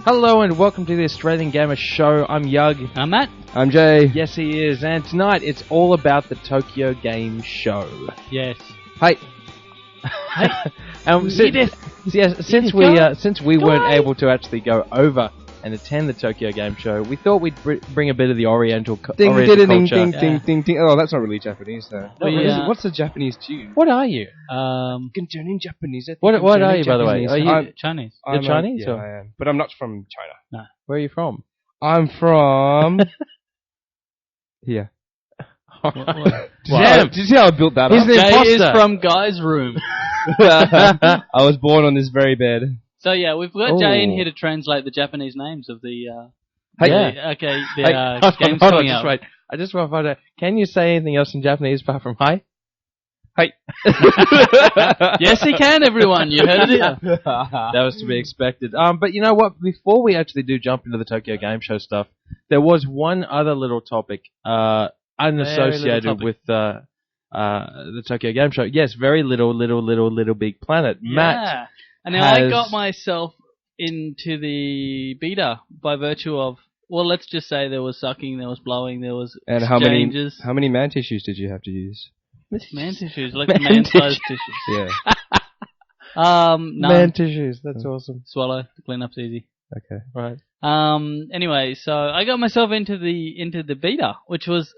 Hello and welcome to the Australian Gamer Show. I'm Yug. I'm Matt. I'm Jay. Yes, he is. And tonight it's all about the Tokyo Game Show. Yes. Hey. Since we weren't able to actually go over and attend the Tokyo Game Show, we thought we'd bring a bit of the Oriental culture. Ding, ding, ding. Oh, that's not really Japanese, though. What's the Japanese tune? What are you? Concerning Japanese. What are you, by the way? Are you Chinese? You're Chinese? Yeah, I am. But I'm not from China. No. Where are you from? I'm from... here. Damn. Did you see how I built that He's up? the Jay is imposter. from Guy's room. I was born on this very bed. So yeah, we've got Jay in Ooh. here to translate the Japanese names of the... Hey. games Hold on, coming just out. wait. I just want to find out, can you say anything else in Japanese apart from hi? Hi. Yes, he can, everyone. You heard it here. That was to be expected. But you know what? Before we actually do jump into the Tokyo Game Show stuff, there was one other little topic unassociated with the Tokyo Game Show. Yes, very little big planet. Yeah. Matt, And now I has- got myself into the beta by virtue of... Well, let's just say there was sucking, there was blowing, there was And exchanges. how many man tissues did you have to use? Man tissues, like man-sized tissues. Yeah. None. man tissues. That's awesome. Swallow. The cleanup's easy. Okay. Right. Anyway, so I got myself into the beta, which was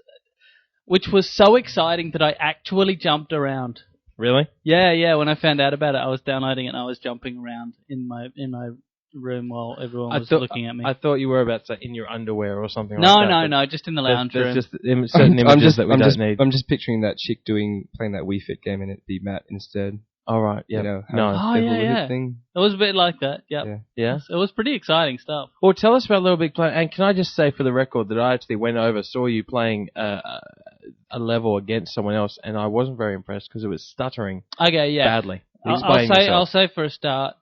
so exciting that I actually jumped around. Really? Yeah. When I found out about it, I was downloading it and I was jumping around in my room while everyone was looking at me. I thought you were about to say in your underwear or something like that. No, just in the lounge There's room. just certain images that we don't need. I'm just picturing that chick playing that Wii Fit game and it be Matt instead. All right. Yeah. You know, No. Oh, the yeah, Wii Fit yeah. thing. It was a bit like that. Yep. Yeah. Yeah. It was pretty exciting stuff. Well, tell us about Little Big Planet. And can I just say for the record that I actually went over, saw you playing a level against someone else, and I wasn't very impressed because it was stuttering Okay, yeah. badly. I'll Explain yourself. say for a start,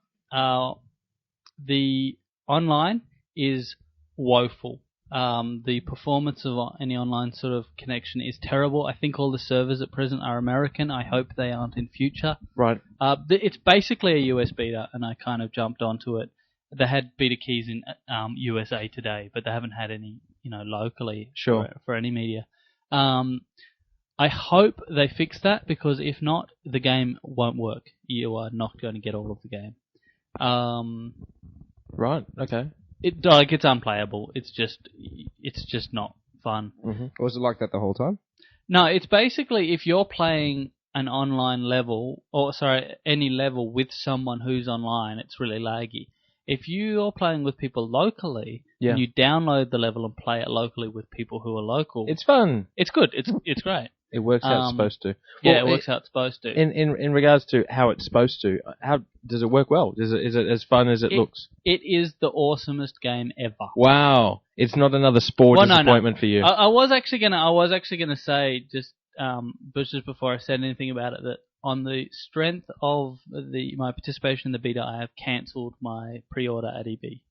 the online is woeful. The performance of any online sort of connection is terrible. I think all the servers at present are American. I hope they aren't in future. Right. It's basically a US beta, and I kind of jumped onto it. They had beta keys in USA today, but they haven't had any, locally for any media. I hope they fix that, because if not, the game won't work. You are not going to get all of the game. Right. Okay. It's unplayable. It's just not fun. Mm-hmm. Was it like that the whole time? No, it's basically if you're playing an online level, any level with someone who's online, it's really laggy. If you're playing with people locally, and you download the level and play it locally with people who are local, It's fun. it's good. It's great. It works how it's supposed to. Yeah, Well, it works how it's supposed to. In regards to how it's supposed to, how does it work well? Is it as fun as it looks? It is the awesomest game ever. Wow. It's not another sport disappointment for you. I was actually gonna say just before I said anything about it, that on the strength of my participation in the beta, I have cancelled my pre-order at EB.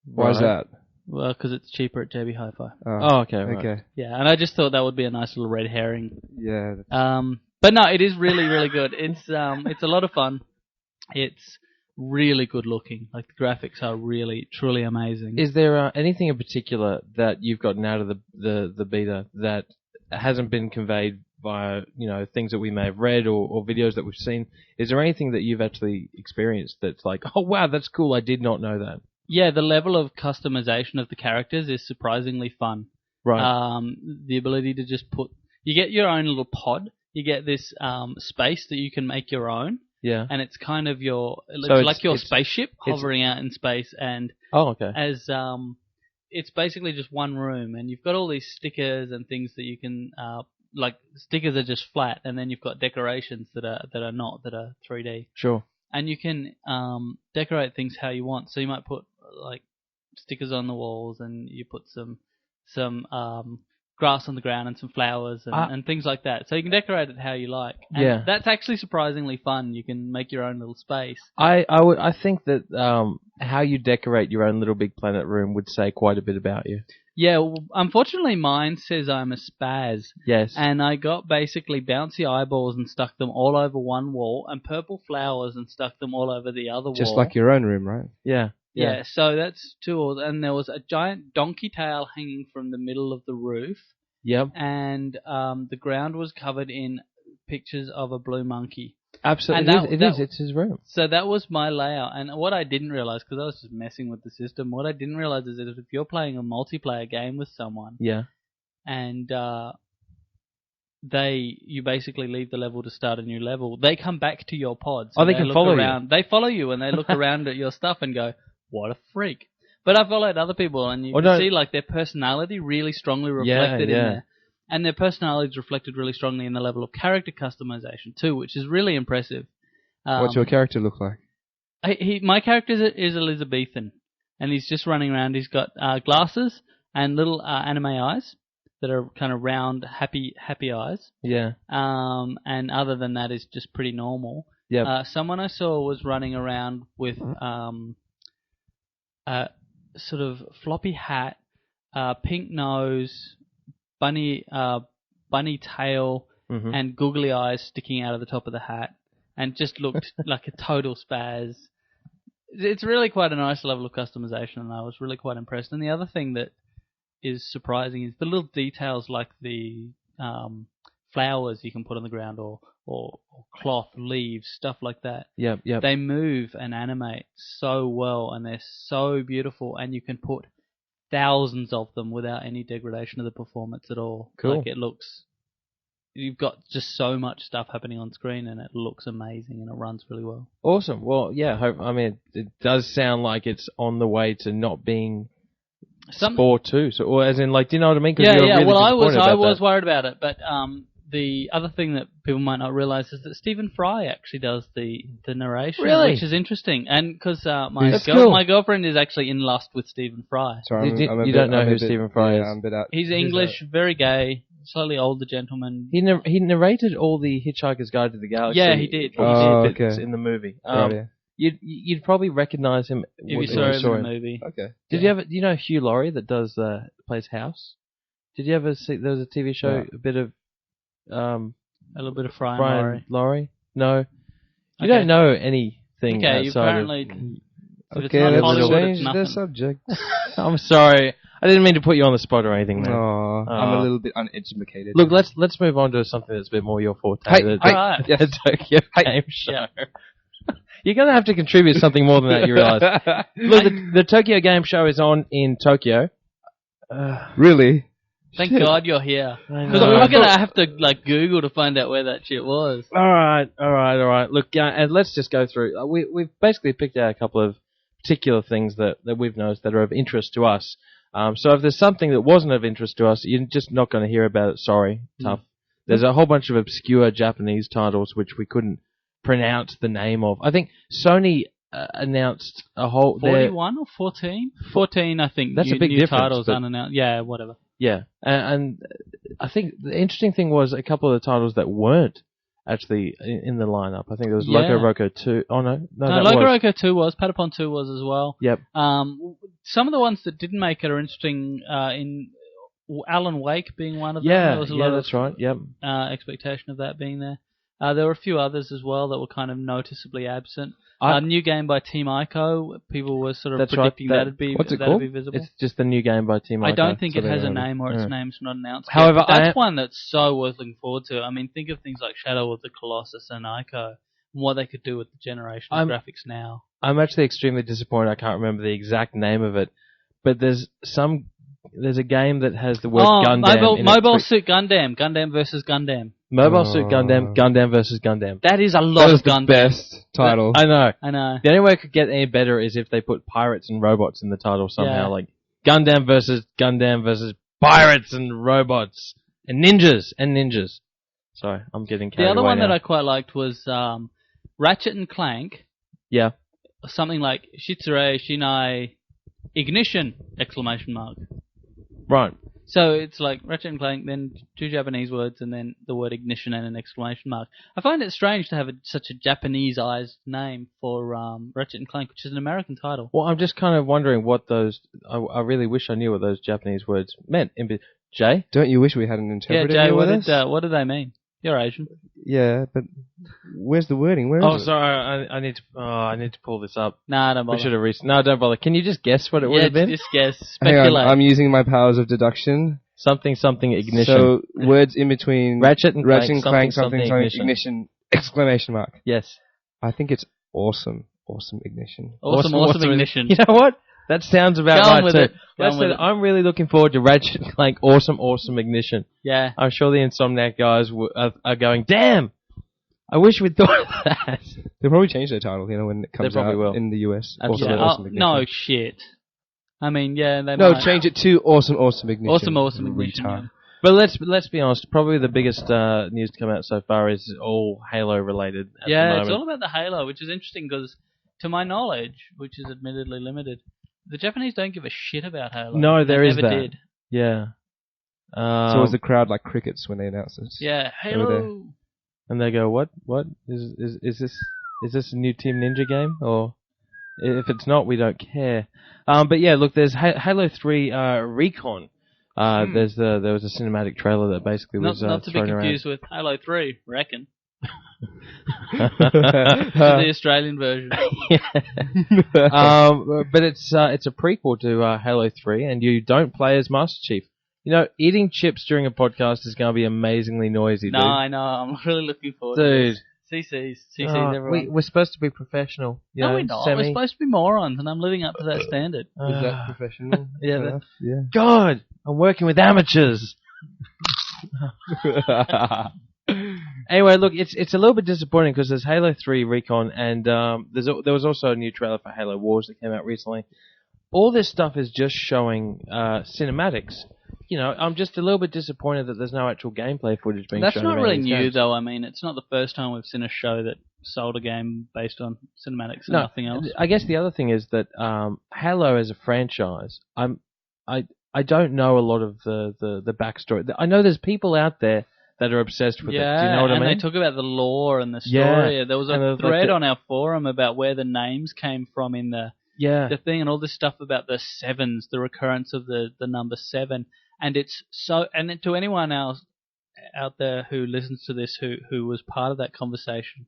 Why is that? Well, because it's cheaper at JB Hi-Fi. Oh, okay. Right. Okay. Yeah, and I just thought that would be a nice little red herring. Yeah. But no, it is really, really good. It's a lot of fun. It's really good looking. Like, the graphics are really, truly amazing. Is there anything in particular that you've gotten out of the beta that hasn't been conveyed via things that we may have read or videos that we've seen? Is there anything that you've actually experienced that's like, oh wow, that's cool, I did not know that? Yeah, the level of customization of the characters is surprisingly fun. Right. The ability to just you get your own little pod. You get this space that you can make your own. Yeah. And it's kind of your spaceship hovering out in space, and as it's basically just one room, and you've got all these stickers and things that you can stickers are just flat, and then you've got decorations that are 3D. Sure. And you can decorate things how you want. So you might put like stickers on the walls, and you put some grass on the ground and some flowers and things like that. So you can decorate it how you like. And that's actually surprisingly fun. You can make your own little space. I think that how you decorate your own Little Big Planet room would say quite a bit about you. Yeah, well, unfortunately mine says I'm a spaz. Yes. And I got basically bouncy eyeballs and stuck them all over one wall, and purple flowers and stuck them all over the other wall. Just like your own room, right? Yeah. Yeah, so that's 2 ores. And there was a giant donkey tail hanging from the middle of the roof. Yep. And the ground was covered in pictures of a blue monkey. Absolutely. And it's his room. So that was my layout. And what I didn't realize, because I was just messing with the system, what I didn't realize is that if you're playing a multiplayer game with someone, and you basically leave the level to start a new level, they come back to your pods. Oh, they can follow you. They follow you and they look around at your stuff and go, "What a freak!" But I followed other people, and you can see like their personality really strongly reflected in there. And their personality is reflected really strongly in the level of character customization too, which is really impressive. What's your character look like? My character is Elizabethan, and he's just running around. He's got glasses and little anime eyes that are kind of round, happy eyes. Yeah. And other than that, is just pretty normal. Yeah. Someone I saw was running around with a sort of floppy hat, pink nose, bunny tail, and googly eyes sticking out of the top of the hat, and just looked like a total spaz. It's really quite a nice level of customization, and I was really quite impressed. And the other thing that is surprising is the little details, like the flowers you can put on the ground, or cloth, leaves, stuff like that. Yep. They move and animate so well, and they're so beautiful, and you can put thousands of them without any degradation of the performance at all. Cool. Like, it looks... You've got just so much stuff happening on screen, and it looks amazing, and it runs really well. Awesome. Well, yeah, it does sound like it's on the way to not being Spore 2. So, or as in, like, do you know what I mean? Really, well, I was worried about it, but the other thing that people might not realize is that Stephen Fry actually does the narration, which is interesting. And because my girlfriend is actually in lust with Stephen Fry. Sorry, you don't know who Stephen Fry is? He's English, very gay, slightly older gentleman. He narrated all the Hitchhiker's Guide to the Galaxy. Yeah, he did. In the movie. You'd probably recognize him if you saw him in the movie. Okay. Did you ever? You know Hugh Laurie that plays House? Did you ever see? There was a TV show, a bit of. A little bit of Fry and Brian Laurie. No, you don't know anything. Okay, you apparently. Okay, let's change the subject. I'm sorry. I didn't mean to put you on the spot or anything, man. I'm a little bit uneducated. Look, let's move on to something that's a bit more your forte. Right. The Tokyo Game Show. You're going to have to contribute something more than that, you realise. Look, the Tokyo Game Show is on in Tokyo. Really? Thank God you're here. Because I'm going to have to Google to find out where that shit was. All right. Look, and let's just go through. We've basically picked out a couple of particular things that we've noticed that are of interest to us. So if there's something that wasn't of interest to us, you're just not going to hear about it. Sorry, tough. There's a whole bunch of obscure Japanese titles which we couldn't pronounce the name of. I think Sony announced a whole... 41 or 14? 14, I think. That's a big difference. Titles unannounced. Yeah, whatever. Yeah, and I think the interesting thing was a couple of the titles that weren't actually in the lineup. I think there was Loco Roco 2. Oh, no, Loco Roco 2 was. Patapon 2 was as well. Yep. Some of the ones that didn't make it are interesting, in Alan Wake being one of them. Yeah, there was a lot that's right. Yep. Expectation of that being there. There were a few others as well that were kind of noticeably absent. New game by Team Ico. People were sort of predicting that'd be visible. It's just the new game by Team Ico. I don't think it has a name, or its name's not announced. However, that's one that's so worth looking forward to. I mean, think of things like Shadow of the Colossus and Ico, and what they could do with the generation of graphics now. I'm actually extremely disappointed. I can't remember the exact name of it, but there's a game that has the word Gundam. Mobile Suit Gundam. Gundam versus Gundam. Mobile Suit Gundam. Gundam versus Gundam. That is a lot of Gundam. That is the best title. I know. The only way it could get any better is if they put pirates and robots in the title somehow. Like Gundam versus pirates and robots and ninjas. Sorry, I'm getting carried away. The other one now that I quite liked was Ratchet and Clank. Yeah. Something like Shitsure Shinai Ignition! ! Right. So it's like Ratchet and Clank, then 2 Japanese words, and then the word ignition and an exclamation mark. I find it strange to have such a Japanese-ized name for Ratchet and Clank, which is an American title. Well, I'm just kind of wondering what those... I really wish I knew what those Japanese words meant. Jay? Don't you wish we had an interpreter Jay, here with us? What do they mean? You're Asian. Yeah, but where's the wording? Where is it? Sorry, I need to pull this up. Nah, don't bother. We should have No, don't bother. Can you just guess what it would have been? Just guess. Hang Speculate. on, I'm using my powers of deduction. Something ignition. So words in between Ratchet and Clank, something ignition. Exclamation mark. Yes. I think it's awesome ignition. Awesome ignition. You know what? That sounds about Go on right with too. it. Go on with it. I'm really looking forward to Ratchet and Clank awesome ignition. Yeah. I'm sure the Insomniac guys are going, damn! I wish we'd thought of that. They'll probably change their title, when it comes out will. in the US. Absolutely. Awesome ignition. No shit. I mean, yeah, they No, might. change it to awesome ignition. Awesome ignition. Yeah. But let's be honest. Probably the biggest news to come out so far is all Halo related. At the moment. It's all about the Halo, which is interesting because, to my knowledge, which is admittedly limited, the Japanese don't give a shit about Halo. No, they is never that. did. Yeah. So was the crowd like crickets when they announced it? Yeah, Halo. And they go, what is this a new Team Ninja game? Or if it's not, we don't care. But yeah, look, there's Halo 3 Recon. There was a cinematic trailer that basically was not to be confused around. with Halo 3 Reckon. The Australian version. But it's a prequel to Halo 3, and you don't play as Master Chief. Eating chips during a podcast is going to be amazingly noisy, No, dude. I know. I'm really looking forward to this. CC's, everyone. We're supposed to be professional. No, we're not. We're supposed to be morons, and I'm living up to that standard. Is that professional? Yeah. Yeah. God, I'm working with amateurs. Anyway, look, it's a little bit disappointing because there's Halo 3 Recon, and there was also a new trailer for Halo Wars that came out recently. All this stuff is just showing cinematics. I'm just a little bit disappointed that there's no actual gameplay footage being shown. That's not really new, games. though. I mean, it's not the first time we've seen a show that sold a game based on cinematics and nothing else. I guess the other thing is that Halo as a franchise, I don't know a lot of the backstory. I know there's people out there that are obsessed with it. Do you know what I mean? And they talk about the lore and the story. Yeah. There was a thread on our forum about where the names came from in the thing, and all this stuff about the sevens, the recurrence of the number 7. And it's so, and to anyone else out there who listens to this who was part of that conversation,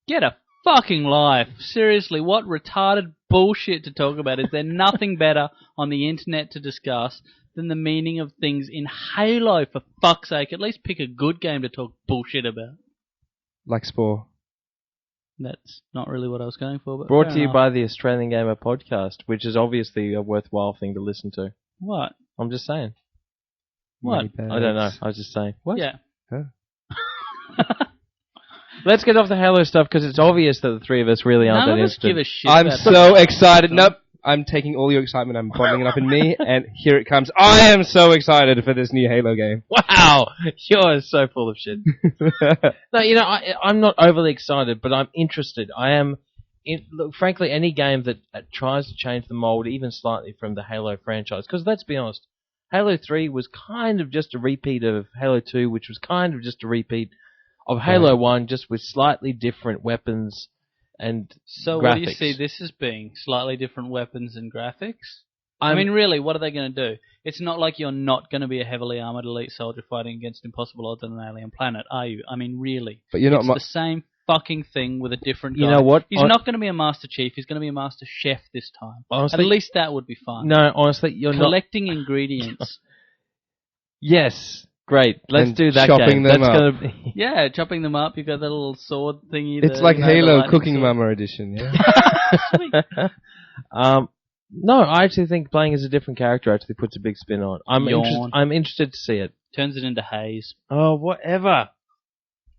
get a fucking life. Seriously, what retarded bullshit to talk about. Is there nothing better on the internet to discuss than the meaning of things in Halo, for fuck's sake? At least pick a good game to talk bullshit about. Like Spore. That's not really what I was going for. But brought to you by the Australian Gamer Podcast, which is obviously a worthwhile thing to listen to. What? I'm just saying. What? I don't know. I was just saying. What? Yeah. Huh? Let's get off the Halo stuff because it's obvious that the three of us really aren't None that of us interested. give a shit. I'm about so excited. Nope. I'm taking all your excitement. I'm bottling it up in me, and here it comes. I am so excited for this new Halo game. Wow, you're so full of shit. No, I'm not overly excited, but I'm interested. I am. Look, frankly, any game that tries to change the mold even slightly from the Halo franchise, because let's be honest, Halo 3 was kind of just a repeat of Halo 2, which was kind of just a repeat of Halo 1, just with slightly different weapons and So graphics. what do you see this as being? Slightly different weapons and graphics? I mean, really, what are they going to do? It's not like you're not going to be a heavily armored elite soldier fighting against impossible odds on an alien planet, are you? I mean, really. But you're not. It's the same fucking thing with a different guy. You know what? He's not going to be a Master Chief. He's going to be a Master Chef this time. Honestly, at least that would be fun. No, honestly, you're collecting ingredients. Yes, great. Let's And do that chopping game. them That's up. gonna be. Yeah, chopping them up. You've got that little sword thingy. It's the, like you know, the Halo lightning Cooking sword. Mama edition. Yeah. Sweet. No, I actually think playing as a different character actually puts a big spin on it. Yawn. I'm interested to see it. Turns it into haze. Oh, whatever.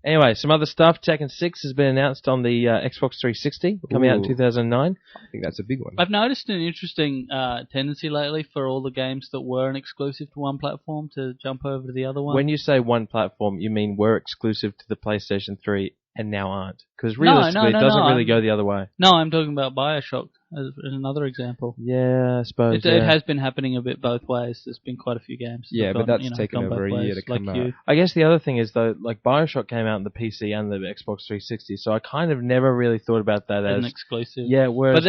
Anyway, some other stuff. Tekken 6 has been announced on the Xbox 360, coming out in Ooh. 2009. I think that's a big one. I've noticed an interesting tendency lately for all the games that were an exclusive to one platform to jump over to the other one. When you say one platform, you mean were exclusive to the PlayStation 3 and now aren't? Because realistically, it doesn't really go the other way. No, I'm talking about Bioshock as another example. Yeah, I suppose. It has been happening a bit both ways. There's been quite a few games. Yeah, but that's taken gone over both a year ways, to come like out. you. I guess the other thing is, though, like Bioshock came out on the PC and the Xbox 360, so I kind of never really thought about that As as... an exclusive. Yeah, whereas...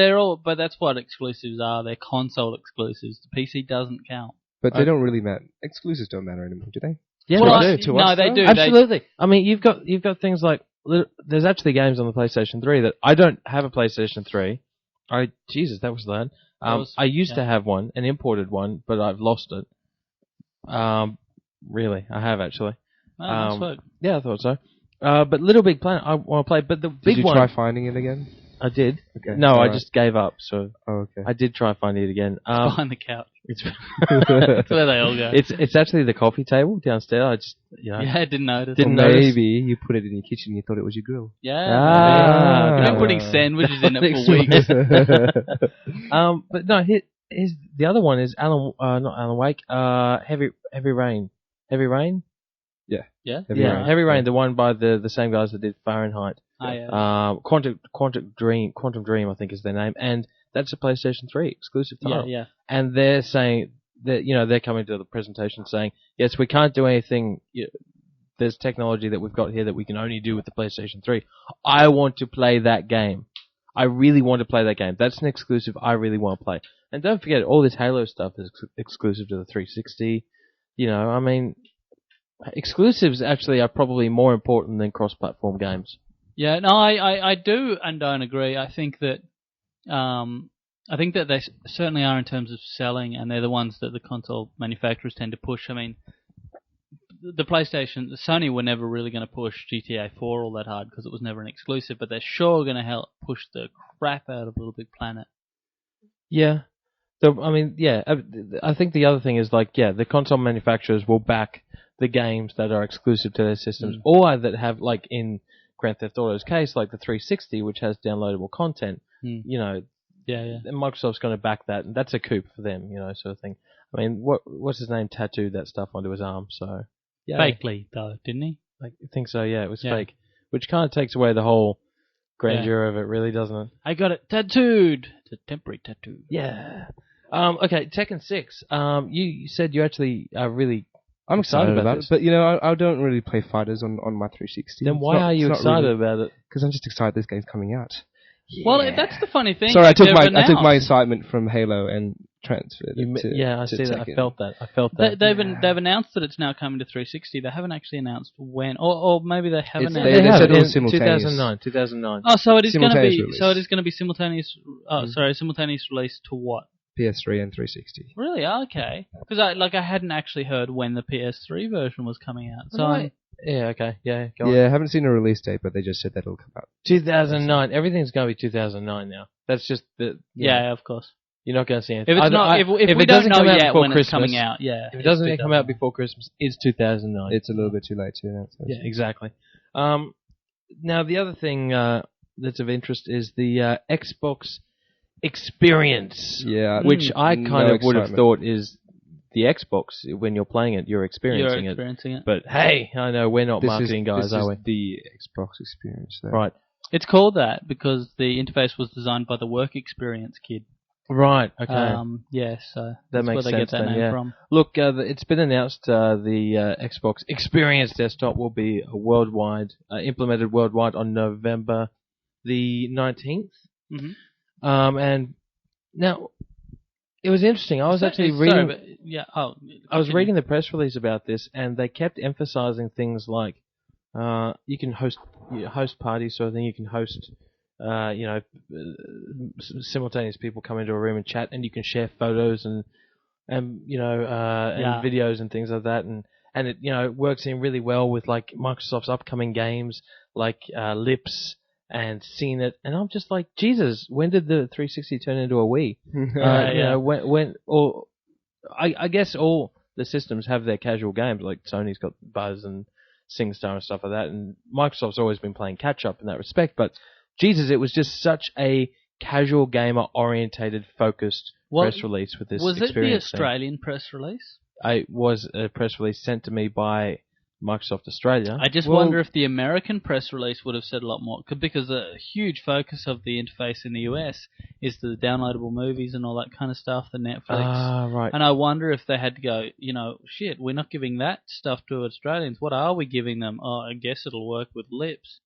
But that's what exclusives are. They're console exclusives. The PC doesn't count. But they don't really matter. Exclusives don't matter anymore, do they? Yeah, Well, they do. To no, us, they though? do. Absolutely. I mean, you've got things like there's actually games on the PlayStation 3 that I don't have a PlayStation 3. Jesus, that was loud. I used to have one, an imported one, but I've lost it. Really, I have actually. Nice work. Yeah, I thought so. But Little Big Planet, I want to play. But the big Did you one, try finding it again? I did. Okay. No, I alright. just gave up. So Oh, okay. I did try finding it again. Behind the couch. It's That's where they all go. it's actually the coffee table downstairs. I just Yeah, I didn't notice. Didn't Or notice. maybe you put it in your kitchen and you thought it was your grill. Yeah. Ah, You've been okay. putting sandwiches in it Next for weeks. But no, here's the other one is not Alan Wake. Heavy Rain. Heavy Rain. Yeah. Heavy Rain. The one by the same guys that did Fahrenheit. Oh, yeah. Quantum Dream, I think is their name, and that's a PlayStation 3 exclusive title. Yeah. And they're saying that they're coming to the presentation saying, yes, we can't do anything. There's technology that we've got here that we can only do with the PlayStation 3. I want to play that game. I really want to play that game. That's an exclusive I really want to play. And don't forget, all this Halo stuff is exclusive to the 360. I mean, exclusives actually are probably more important than cross-platform games. Yeah, no, I do and don't agree. I think that they certainly are in terms of selling, and they're the ones that the console manufacturers tend to push. I mean, the Sony were never really going to push GTA 4 all that hard because it was never an exclusive, but they're sure going to help push the crap out of Little Big Planet. Yeah. I think the other thing is the console manufacturers will back the games that are exclusive to their systems, or that have, like in Grand Theft Auto's case, like the 360, which has downloadable content. Yeah. Microsoft's going to back that, and that's a coup for them, sort of thing. I mean, what's his name tattooed that stuff onto his arm, so yeah. Fakely though, didn't he? I think so. Yeah, it was fake, which kind of takes away the whole grandeur of it, really, doesn't it? I got it tattooed. It's a temporary tattoo. Yeah. Okay, Tekken 6. You said you actually are really. I'm excited about this. it, but I don't really play fighters on my 360. Then why are you excited about it? Because I'm just excited this game's coming out. Yeah. Well, that's the funny thing. Sorry, I took my excitement from Halo and transferred it to I see that. I felt that. They've announced that it's now coming to 360. They haven't actually announced when, or maybe they haven't. They said it was simultaneous. 2009. Oh, so it is going to be. Release. So it is going to be simultaneous. Simultaneous release to what? PS3 and 360. Really? Okay. Because I hadn't actually heard when the PS3 version was coming out. So okay. Yeah. Go on. I haven't seen a release date, but they just said that it'll come out. 2009. Everything's going to be 2009 now. That's just the. Yeah, of course. You're not going to see anything. If we don't know yet when it's coming out, if it doesn't come out before Christmas, it's 2009. It's a little bit too late to announce that. Yeah, exactly. Now the other thing that's of interest is the Xbox Experience. Yeah, which I kind of would have thought is the Xbox. When you're playing it, you're experiencing it. But hey, I know we're not marketing guys, are we? The Xbox Experience, though. Right. It's called that because the interface was designed by the Work Experience kid. Right. Okay. So that makes where they sense. get that name from. Look, it's been announced the Xbox Experience desktop will be implemented worldwide on November the 19th. Mm-hmm. And now it was interesting. I was actually reading. I was reading the press release about this, and they kept emphasizing things like you can host parties, sort of thing. You can host. Simultaneous people come into a room and chat, and you can share photos and videos and things like that, and it works in really well with like Microsoft's upcoming games like Lips and Seen It, and I'm just like, Jesus, when did the 360 turn into a Wii? I guess all the systems have their casual games, like Sony's got Buzz and SingStar and stuff like that, and Microsoft's always been playing catch up in that respect, but Jesus, it was just such a casual gamer-orientated, focused press release with this experience. Was it the Australian press release? It was a press release sent to me by Microsoft Australia. I just wonder if the American press release would have said a lot more, because a huge focus of the interface in the US is the downloadable movies and all that kind of stuff, the Netflix. Right. And I wonder if they had to go, shit, we're not giving that stuff to Australians. What are we giving them? Oh, I guess it'll work with Lips.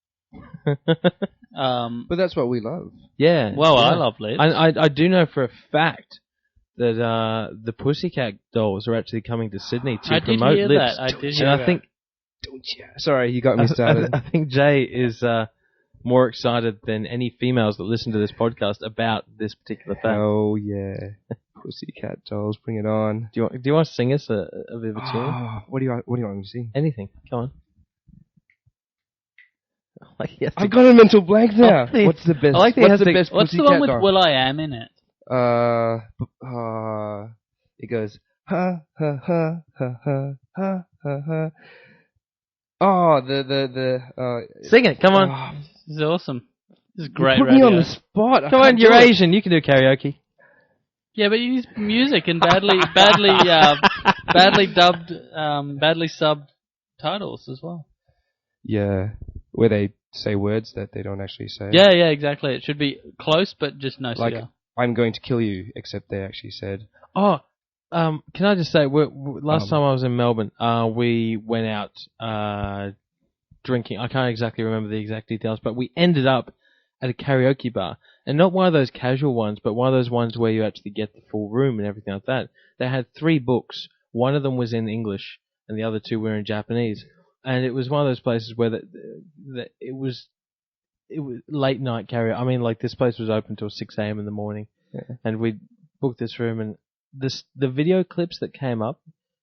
But that's what we love. Yeah. Well, I love Lips. I do know for a fact the Pussycat Dolls are actually coming to Sydney to I did promote hear Lips. that. I did And hear I that. think Sorry, you got me started. I think Jay is more excited than any females that listen to this podcast about this particular fact. Oh yeah, Pussycat Dolls, bring it on. Do you want to sing us a bit of a tune? Oh, what do you want me to sing? Anything. Come on. I've got a mental blank now. Oh, What's the best? I like the what's the has best What's the Pussycat one with doll? Will I Am in it? It goes ha ha ha ha ha ha ha ha. Oh, Sing it. Come on. Oh, This is awesome. This is great put radio. me on the spot. I Come can't on, you're do it. Asian. You can do karaoke. Yeah, but you use music and badly dubbed, badly subbed titles as well. Yeah, where they say words that they don't actually say. Yeah, exactly. It should be close, but just no Like, cigar. I'm going to kill you, except they actually said. Oh, can I just say, last time I was in Melbourne, we went out drinking. I can't exactly remember the exact details, but we ended up at a karaoke bar. And not one of those casual ones, but one of those ones where you actually get the full room and everything like that. They had 3 books. One of them was in English, and the other 2 were in Japanese. And it was one of those places where it was late night karaoke. I mean, like, this place was open till 6 a.m. in the morning. Yeah. And we booked this room, and the video clips that came up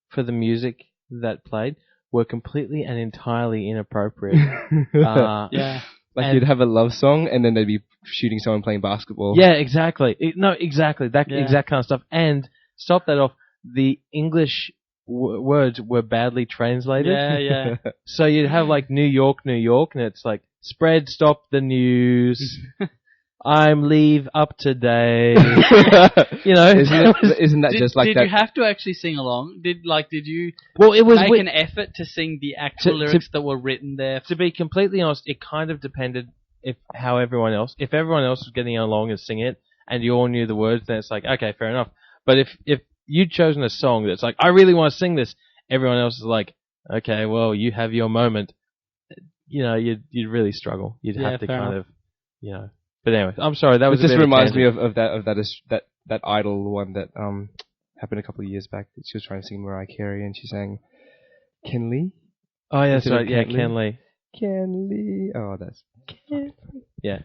for the music that played were completely and entirely inappropriate. Yeah. Like, you'd have a love song, and then they'd be shooting someone playing basketball. Yeah, exactly. Exactly. That Yeah. exact kind of stuff. And stop that off. The English words were badly translated. Yeah. So you'd have like New York, and it's like, spread, stop the news. I'm leave up today. You know, Isn't that just like did that? you have to actually sing along? Did you well, it was make an effort to sing the actual lyrics that were written there? to be completely honest, it kind of depended if everyone else was getting along and singing it, and you all knew the words, then it's like, okay, fair enough. But if you'd chosen a song that's like, I really want to sing this, everyone else is like, okay, well, you have your moment. You know, you'd really struggle. You'd have to kind of, you know. But anyway, I'm sorry. That was. It just reminds me of that Idol one that happened a couple of years back. She was trying to sing Mariah Carey, and she sang Ken Lee. Oh yeah, that's Instead of right. Yeah, Ken Ken Lee. Ken Lee. Oh, that's. Yeah.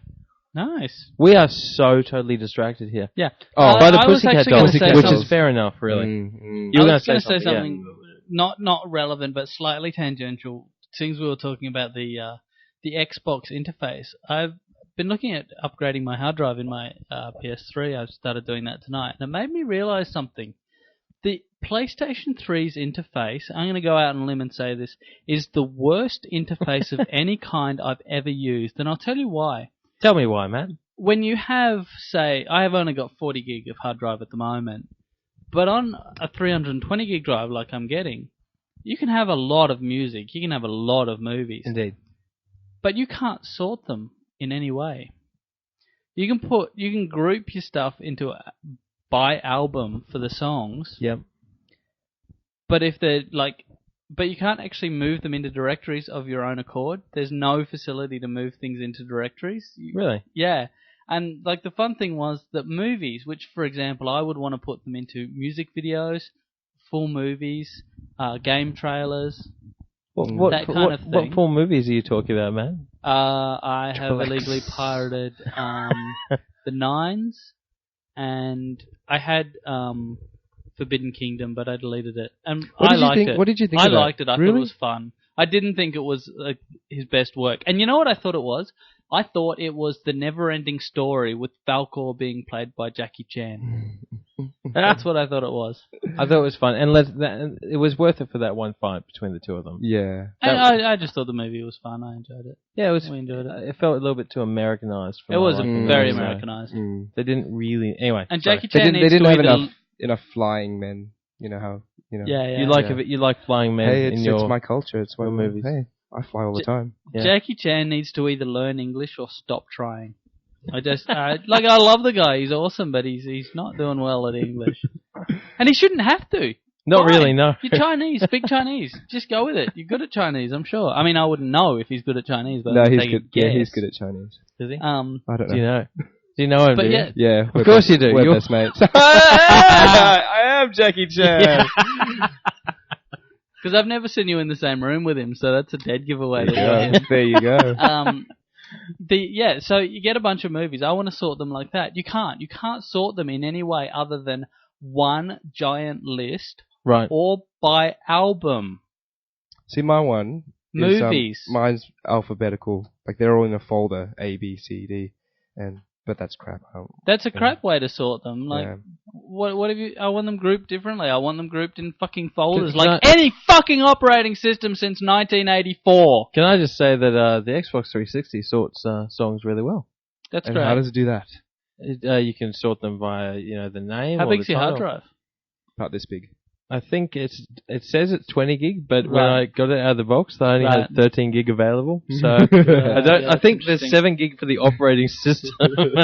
Nice. We are so totally distracted here. Yeah. Oh, by the I was Pussycat actually gonna Dolls, say which something. is fair enough, really. Mm. You were I going was to going say to say something. something not relevant, but slightly tangential. Since we were talking about the Xbox interface, I've been looking at upgrading my hard drive in my PS3. I've started doing that tonight, and it made me realize something. The PlayStation 3's interface, I'm going to go out on a limb and say this, is the worst interface of any kind I've ever used, and I'll tell you why. Tell me why, man. When you have, say, I have only got 40 gig of hard drive at the moment, but on a 320 gig drive like I'm getting, you can have a lot of music, you can have a lot of movies. Indeed. But you can't sort them in any way. You can group your stuff into by album for the songs. Yep. But but you can't actually move them into directories of your own accord. There's no facility to move things into directories. Really? Yeah. And like the fun thing was that movies, which for example I would want to put them into music videos, full movies, game trailers, that kind of thing. What full movies are you talking about, man? I have Relax. illegally pirated the Nines, and I had Forbidden Kingdom, but I deleted it. And I liked it. What did you think? I of that? liked it. I thought Really? it was fun. I didn't think it was his best work. And you know what I thought it was? I thought it was the never-ending story with Falcor being played by Jackie Chan. That's what I thought it was. I thought it was fun, and it was worth it for that one fight between the two of them. Yeah. And I just thought the movie was fun. I enjoyed it. Yeah, it was. We enjoyed it. It felt a little bit too Americanized. For It my was liking. very So Americanized. They didn't really. Anyway, And sorry. Jackie They Chan didn't needs to have either enough flying men. You know how Yeah. You like flying men Hey, in it's your my culture. It's my your movies. Hey, I fly all the time. Yeah. Jackie Chan needs to either learn English or stop trying. I love the guy. He's awesome, but he's not doing well at English, and he shouldn't have to. Not Why? really, no. You're Chinese. Speak Chinese. Just go with it. You're good at Chinese, I'm sure. I mean, I wouldn't know if he's good at Chinese, but No, I'm he's taking good. a Yeah, he's guess. good at Chinese. Is he? I don't know. Do you know? Do you know him? But do you? yeah. Yeah, Of course you do. We're You're- best mates. I am Jackie Chan. Because I've never seen you in the same room with him, so that's a dead giveaway. To him. There you go. So you get a bunch of movies. I want to sort them like that. You can't. You can't sort them in any way other than one giant list Right. or by album. See, my one Movies. is, mine's alphabetical. Like they're all in a folder, A, B, C, D, but that's crap. That's a crap way to sort them. Like, Yeah. what have you? I want them grouped differently. I want them grouped in fucking folders, Can I- like any fucking operating system since 1984. Can I just say that the Xbox 360 sorts songs really well? That's And great. how does it do that? You can sort them via the name. How or big's the your hard title. drive? About this big. I think it says it's 20 gig, but when Right. I got it out of the box, they only Right. had 13 gig available. So I Yeah, think that's there's interesting. 7 gig for the operating system.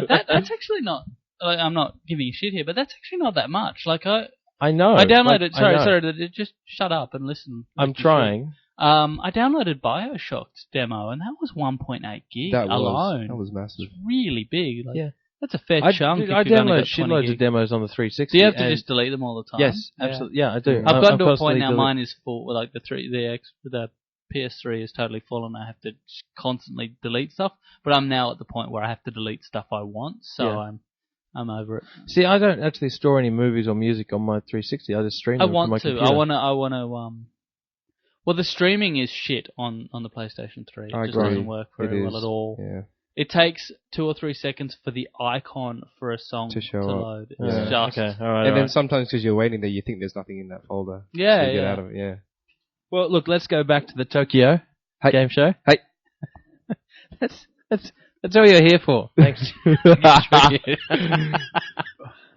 That's actually not. Like, I'm not giving you shit here, but that's actually not that much. Like I know. I downloaded. like, I know. Just shut up and listen. I'm Like you trying. should. I downloaded Bioshock's demo, and that was 1.8 gig alone. That was massive. It's really big. Like, Yeah. that's a fair chunk. if I you've only download got 20 shitloads gig. of demos on the 360. Do you have to and- just delete them all the time? Yes, Yeah. absolutely. Yeah, I do. I've gotten to a constantly point now. delete- Mine is full. Like the PS3 is totally full, and I have to constantly delete stuff. But I'm now at the point where I have to delete stuff I want, so Yeah. I'm over it. See, I don't actually store any movies or music on my 360. I just stream I them want from my to. computer. I want to. Well, the streaming is shit on the PlayStation 3. It I just agree. doesn't work very It well is. at all. Yeah. It takes 2 or 3 seconds for the icon for a song To show up. load. It's Yeah. just Okay, all right. And all then right. sometimes because you're waiting there, you think there's nothing in that folder. Yeah, So you get yeah. out of it. Yeah. Well, look, let's go back to the Tokyo Hey. game show. Hey. That's all you're here for. Thanks.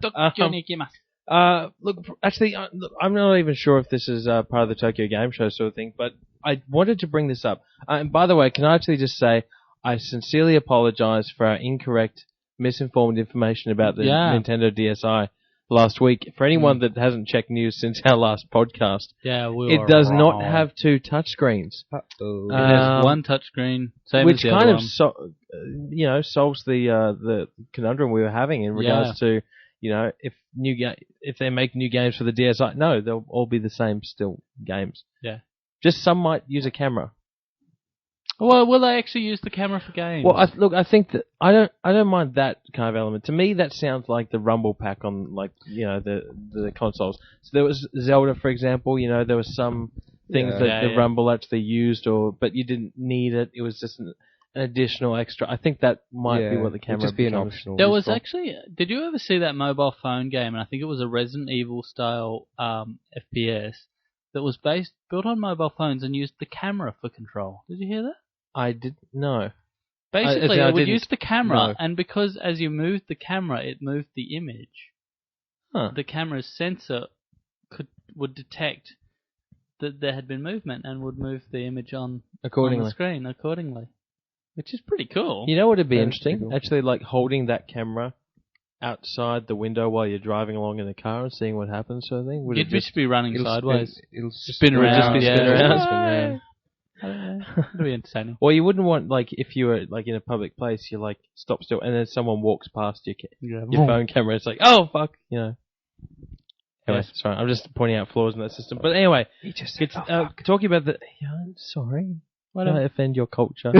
Tokyo Nikimasu. Look, actually, look, I'm not even sure if this is part of the Tokyo Game Show sort of thing, but I wanted to bring this up. And by the way, can I actually just say I sincerely apologize for our incorrect, misinformed information about the Yeah. Nintendo DSi last week. For anyone that hasn't checked news since our last podcast, Yeah, we it were does wrong. not have 2 touchscreens. Uh-oh. There's one touchscreen, same Which as the kind other of one. solves the conundrum we were having in regards to if they make new games for the DSi. No, they'll all be the same still games. Yeah. Just some might use a camera. Well, will they actually use the camera for games? Well, I think that I don't mind that kind of element. To me, that sounds like the Rumble Pack on the consoles. So there was Zelda, for example. There was some things Yeah. that Yeah, the yeah. Rumble actually used, but you didn't need it. It was just an additional extra. I think that might be what the camera It'd just be an becomes. optional. There was install. actually. Did you ever see that mobile phone game? And I think it was a Resident Evil style FPS that was built on mobile phones and used the camera for control. Did you hear that? I didn't know. Basically, I it would didn't. use the camera, No. and because as you moved the camera, it moved the image. Huh. The camera's sensor would detect that there had been movement and would move the image on the Accordingly. screen accordingly, which is pretty cool. You know what would be That's interesting? pretty cool. Actually, like holding that camera outside the window while you're driving along in the car and seeing what happens, sort of thing. Would You'd it just just be running sideways. It'll Spin it would around. just be yeah. spin around? Spin around. I don't know. It'd be entertaining. Or you wouldn't want, like, if you were like in a public place, you like stop still, and then someone walks past your phone camera. It's like, oh fuck, Anyway, Yeah. sorry, I'm just pointing out flaws in that system. But anyway, He just it's, talking about the. Yeah, I'm sorry. Why don't I offend your culture?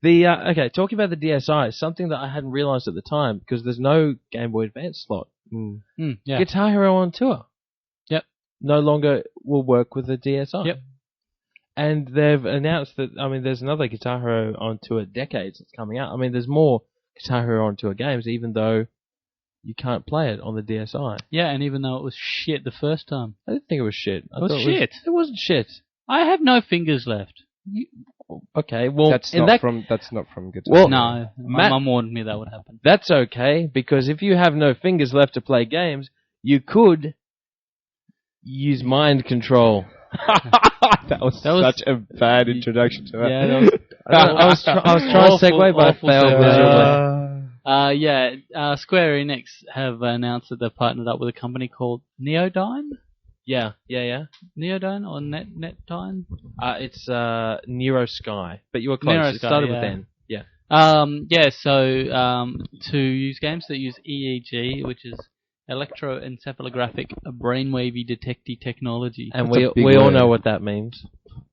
Okay, talking about the DSi, something that I hadn't realised at the time because there's no Game Boy Advance slot. Yeah. Guitar Hero on Tour. Yep. No longer will work with the DSi. Yep. And they've announced that, there's another Guitar Hero on Tour Decades that's coming out. There's more Guitar Hero on Tour games, even though you can't play it on the DSi. Yeah, and even though it was shit the first time. I didn't think it was shit. It was shit. It wasn't shit. I have no fingers left. Okay, well, That's in not that from Guitar. Well, No, my Matt- mum warned me that would happen. that's okay, because if you have no fingers left to play games, you could use mind control. that was That was- such a bad introduction to that. Yeah, that was I was trying to segue, but I awful failed segue. miserably. Square Enix have announced that they've partnered up with a company called Neodyne. Yeah. Neodone or Netdyne? It's Neurosky, but you were close. Neurosky, It started yeah. with N. Yeah. To use games that use EEG, which is electroencephalographic brainwave detecting technology. And That's a big we all word. know what that means.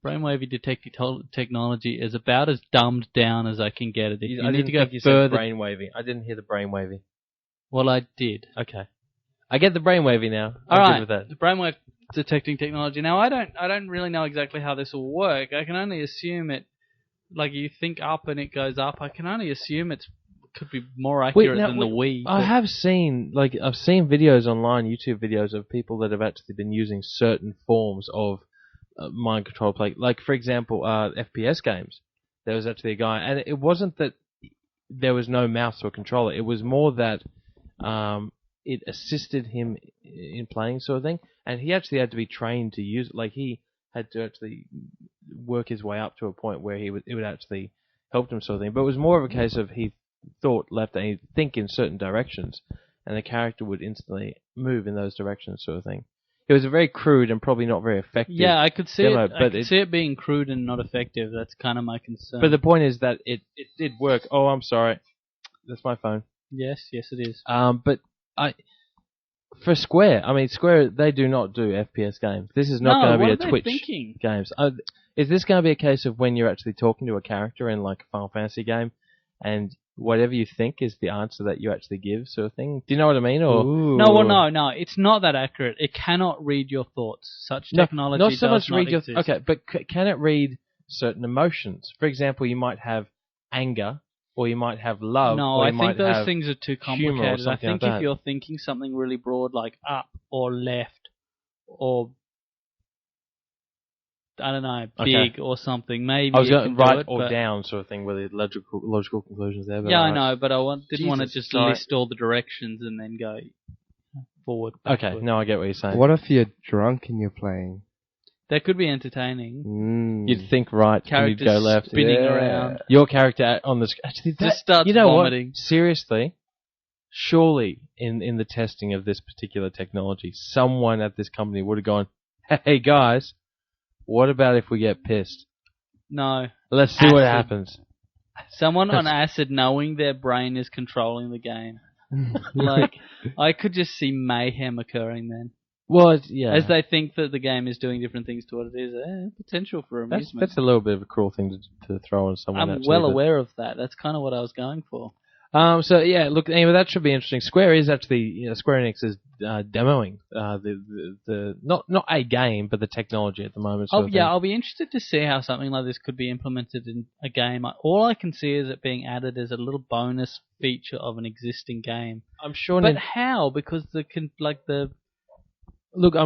Brainwave detecting technology is about as dumbed down as I can get it. I need didn't to go think you said further. brainwavy. I didn't hear the brainwavy. Well, I did. Okay. I get the brainwavy now. All I'm right, good with that. the brainwave detecting technology. Now, I don't really know exactly how this will work. I can only assume it. Like you think up and it goes up. I can only assume it could be more accurate than the Wii. I've seen videos online, YouTube videos of people that have actually been using certain forms of mind control play. Like for example, FPS games. There was actually a guy, and it wasn't that there was no mouse or controller. It was more that it assisted him in playing, sort of thing. And he actually had to be trained to use it. Like he had to actually work his way up to a point where it would actually help him, sort of thing. But it was more of a case of he thought left and he'd think in certain directions, and the character would instantly move in those directions, sort of thing. It was a very crude and probably not very effective. Yeah, I could see demo, it. I could see it being crude and not effective. That's kind of my concern. But the point is that it did work. Oh, I'm sorry, that's my phone. Yes, it is. But for Square, Square, they do not do FPS games. This is not going to be a Twitch games. Is this going to be a case of when you're actually talking to a character in like a Final Fantasy game, and whatever you think is the answer that you actually give, sort of thing? Do you know what I mean? Or No. It's not that accurate. It cannot read your thoughts. Such technology not so does much read exist. your. Okay, but can it read certain emotions? For example, you might have anger, or you might have love. No, or I you might think those have things are too humor or complicated. I something think like if that. you're thinking something really broad like up or left or I don't know, big or something, maybe I was you going can right do it, or but down sort of thing with the logical conclusions there. But yeah, I know, but I didn't want to Jesus, just sorry. list all the directions and then go forward. Okay, backward. no, I get what you're saying. What if you're drunk and you're playing? That could be entertaining. You'd think right, and you'd Characters go left. spinning around. Your character on the actually that, Just starts you know vomiting. What? Seriously, surely in the testing of this particular technology, someone at this company would have gone, "Hey guys, what about if we get pissed? No. Let's see what happens." Someone on acid knowing their brain is controlling the game. Like, I could just see mayhem occurring then. Well, yeah. As they think that the game is doing different things to what it is. Potential for amusement. That's a little bit of a cruel thing to throw on someone. I'm well aware of that. That's kind of what I was going for. So yeah, look. Anyway, that should be interesting. Square is actually, Square Enix is demoing the not a game, but the technology at the moment. I'll be interested to see how something like this could be implemented in a game. All I can see is it being added as a little bonus feature of an existing game. I'm sure. But how? Because I'm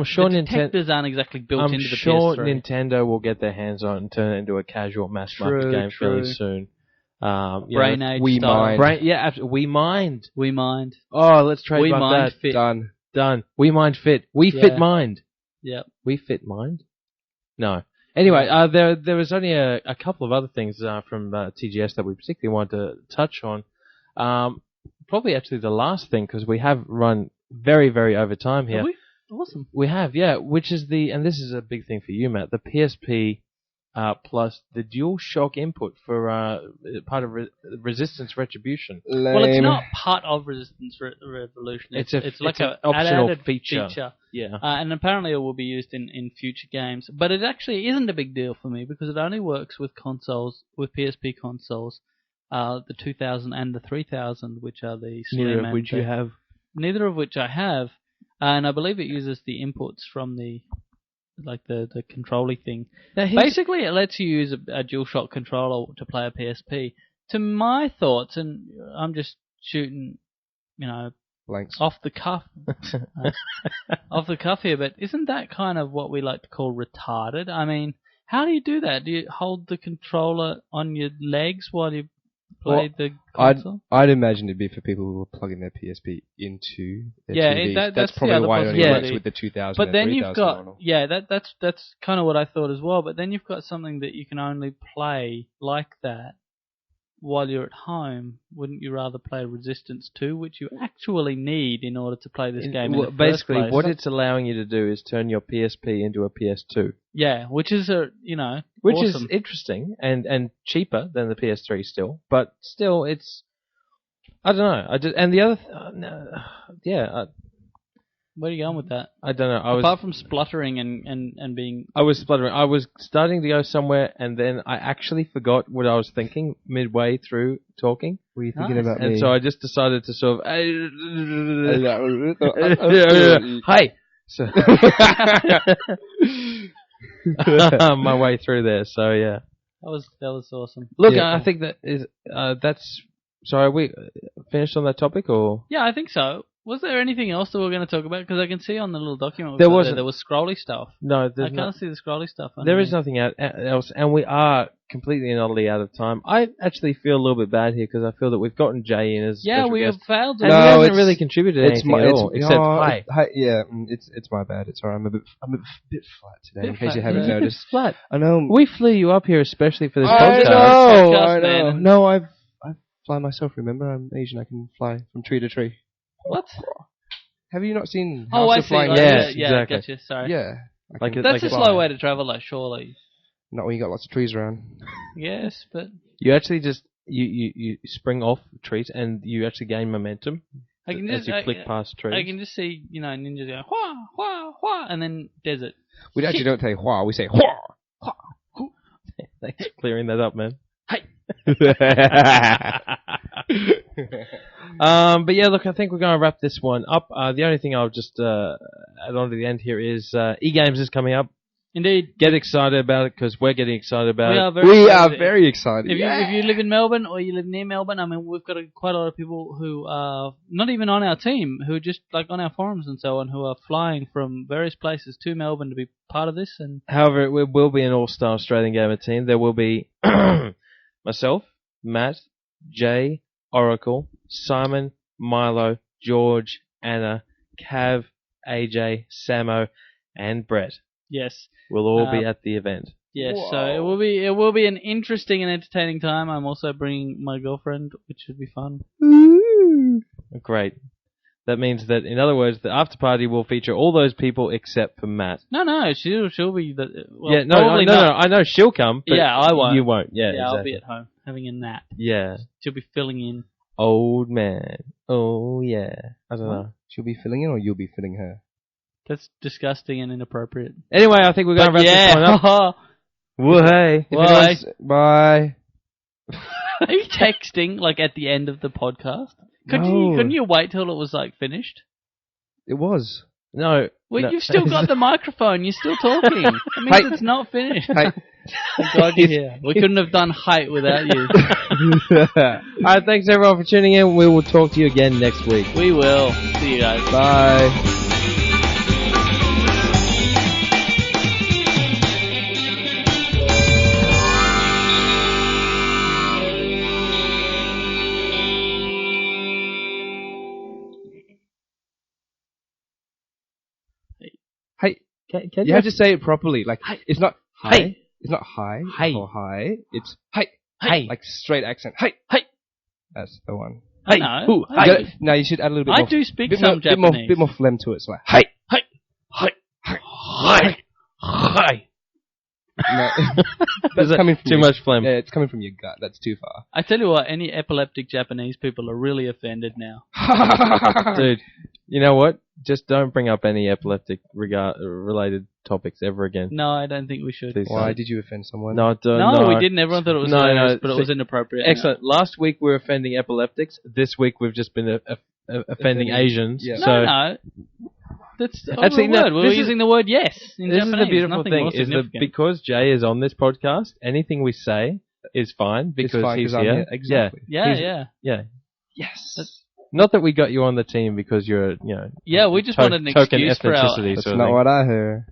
sure the detectors aren't exactly built into the PS3. I'm sure Nintendo will get their hands on it and turn it into a casual mass market game fairly soon. Brain Age We style. Mind. We Mind. We Mind. Oh, let's trademark Mind that. Fit. Done. We Mind Fit. We Fit Mind. Yep. We Fit Mind? No. Anyway, there was only a couple of other things from TGS that we particularly wanted to touch on. Probably actually the last thing, because we have run very, very over time here. Have we? Awesome. We have, yeah, which is and this is a big thing for you, Matt, the PSP plus the DualShock input for part of Resistance Retribution. Lame. Well, it's not part of Resistance Revolution. It's like an optional added feature. Yeah. And apparently it will be used in future games. But it actually isn't a big deal for me because it only works with consoles, with PSP consoles, the 2000 and the 3000, which are the Slim. Neither of which you have. Neither of which I have. And I believe it uses the inputs from the controller thing. Basically, it lets you use a DualShock controller to play a PSP. To my thoughts, and I'm just shooting, Blanks. off the cuff here, but isn't that kind of what we like to call retarded? I mean, how do you do that? Do you hold the controller on your legs while you play the console? I'd imagine it'd be for people who are plugging their PSP into their TVs. That's probably the other why it only works possibility. with the 2000 But and then 3000 you've got model. that's kind of what I thought as well. But then you've got something that you can only play like that while you're at home, wouldn't you rather play Resistance 2, which you actually need in order to play this game? Well, basically, what it's allowing you to do is turn your PSP into a PS2. Yeah, which is which awesome. is interesting and cheaper than the PS3 still, but still it's. I don't know. And the other, where are you going with that? I don't know. Apart from spluttering and being... I was spluttering. I was starting to go somewhere, and then I actually forgot what I was thinking midway through talking. Were you thinking about me? And so I just decided to sort of... Hey! So my way through there, so yeah. That was awesome. Look, I think that is that's... Sorry, are we finished on that topic, or...? Yeah, I think so. Was there anything else that we were going to talk about? Because I can see on the little document there was scrolly stuff. No, I can't see the scrolly stuff. There is nothing else, and we are completely and utterly out of time. I actually feel a little bit bad here because I feel that we've gotten Jay in as special we guest. have failed. And he hasn't really contributed anything at all, except hi. Yeah, it's my bad. It's alright. I'm a bit flat today, in case you haven't noticed. Flat. I know. We flew you up here especially for this podcast. I know. No, I fly myself. Remember, I'm Asian. I can fly from tree to tree. What? Have you not seen? I see. Flying? Yeah, exactly. Gotcha. Sorry. Yeah, that's a slow way to travel, though. Surely. Not when you got lots of trees around. Yes, but you actually just you spring off trees and you actually gain momentum. As you flick past trees. I can just see ninjas go wha wha wha, and then desert. We actually don't say wha. We say wha. Thanks for clearing that up, man. Hey. But yeah, look, I think we're going to wrap this one up. The only thing I'll just add on to the end here is eGames is coming up. Indeed. Get excited about it because we're getting excited about it. We are very excited. If you live in Melbourne or you live near Melbourne, I mean, we've got quite a lot of people who are not even on our team, who are just like on our forums and so on, who are flying from various places to Melbourne to be part of this. And however, it will be an all-star Australian Gamer team. There will be myself, Matt, Jay, Oracle, Simon, Milo, George, Anna, Cav, AJ, Samo, and Brett. Yes. We'll all be at the event. Yes, so it will be an interesting and entertaining time. I'm also bringing my girlfriend, which should be fun. Ooh. Great. That means that, in other words, the after party will feature all those people except for Matt. No, she'll be the. Well, yeah, no, I know she'll come. But yeah, I won't. You won't. Yeah, exactly. I'll be at home having a nap. Yeah, she'll be filling in. Old man. Oh yeah. I don't know. She'll be filling in, or you'll be filling her. That's disgusting and inappropriate. Anyway, I think we're going to wrap this one up. Well, hey. Bye. Are you texting like at the end of the podcast? Couldn't you wait till it was like finished? It was. No. Well, you've still got the microphone. You're still talking. It means it's not finished. Hey. I'm glad you're here. We couldn't have done height without you. Alright, thanks everyone for tuning in. We will talk to you again next week. We will. See you guys. Bye. Can you have to say it properly. Like, it's not hi. Hey. It's not hi. Hey. Or hi. It's hi. Hey. Like straight accent. Hi. Hey. That's the one. Hey. No. Hey. No, you should add a little bit more. I do speak some Japanese. Bit more phlegm to it. It's like, hi. Hi. Hi. Hi. Hi. No. That's coming from too much phlegm. Yeah, it's coming from your gut. That's too far. I tell you what, any epileptic Japanese people are really offended now. Dude, you know what? Just don't bring up any epileptic related topics ever again. No, I don't think we should. Please Why don't. did you offend someone? No, we didn't. Everyone thought it was hilarious, but it was inappropriate. Excellent. Last week we were offending epileptics. This week we've just been offending Asians. Yeah. So no. That's actually the word. We're using the word yes in this Japanese. Is the beautiful Nothing thing is that because Jay is on this podcast, anything we say is fine because he's here. Exactly. Yeah. Yes. Not that we got you on the team because you're, Yeah, we just wanted an excuse for our... That's not what I heard.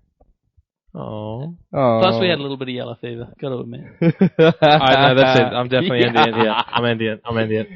Oh. Plus we had a little bit of yellow fever, got to admit. I know, that's it. I'm definitely ending it here. I'm ending it.